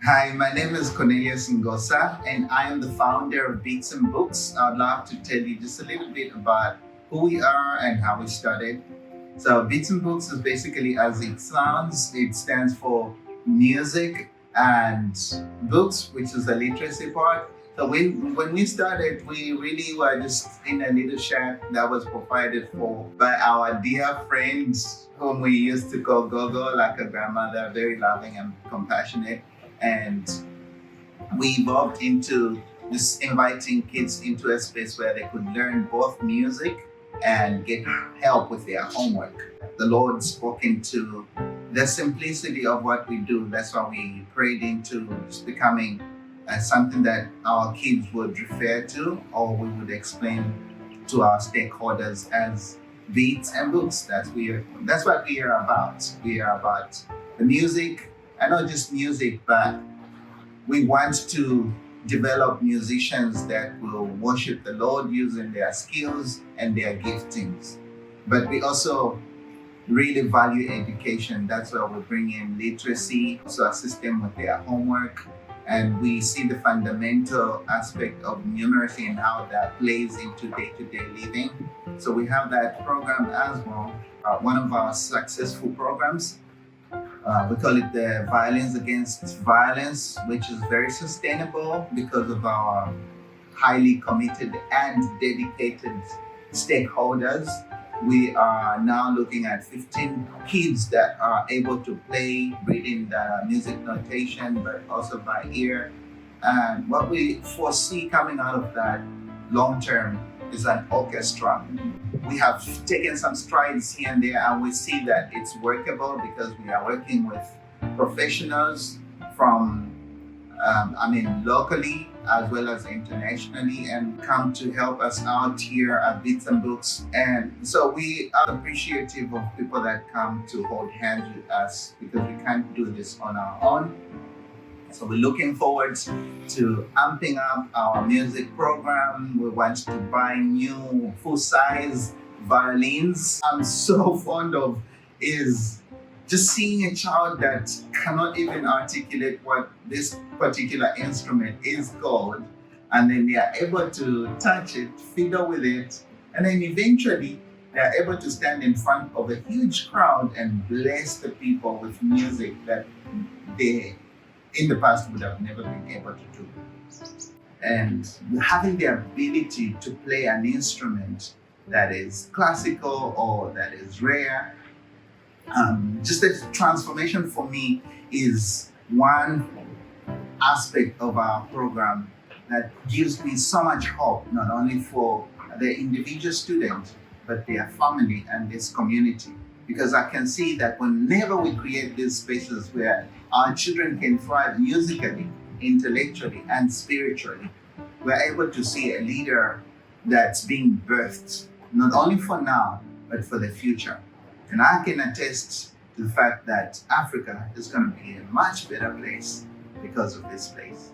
Hi, my name is Cornelius Ngosa, and I am the founder of Beats and Books. I'd love to tell you just a little bit about who we are and how we started. So, Beats and Books is basically as it sounds, it stands for music and books, which is the literacy part. So, when we started, we really were just in a little shack that was provided for by our dear friends, whom we used to call Gogo, like a grandmother, very loving and compassionate. And we evolved into just inviting kids into a space where they could learn both music and get help with their homework. The Lord spoke into the simplicity of what we do. That's why we prayed into just becoming something that our kids would refer to, or we would explain to our stakeholders as Beats and Books. That's what we are about. We are about the music, and not just music, but we want to develop musicians that will worship the Lord using their skills and their giftings. But we also really value education. That's why we bring in literacy, so assist them with their homework. And we see the fundamental aspect of numeracy and how that plays into day-to-day living. So we have that program as well. One of our successful programs, we call it the Violence Against Violence, which is very sustainable because of our highly committed and dedicated stakeholders. We are now looking at 15 kids that are able to play, reading the music notation, but also by ear. And what we foresee coming out of that long term is an orchestra. We have taken some strides here and there, and we see that it's workable because we are working with professionals from, locally as well as internationally, and come to help us out here at Beats and Books. And so we are appreciative of people that come to hold hands with us because we can't do this on our own. So we're looking forward to amping up our music program. We want to buy new full-size violins. I'm so fond of is just seeing a child that cannot even articulate what this particular instrument is called, and then they are able to touch it, fiddle with it, and then eventually they are able to stand in front of a huge crowd and bless the people with music that they in the past would have never been able to do. And having the ability to play an instrument that is classical or that is rare, just a transformation for me is one aspect of our program that gives me so much hope, not only for the individual student, but their family and this community. Because I can see that whenever we create these spaces where our children can thrive musically, intellectually, and spiritually, we're able to see a leader that's being birthed, not only for now, but for the future. And I can attest to the fact that Africa is going to be a much better place because of this place.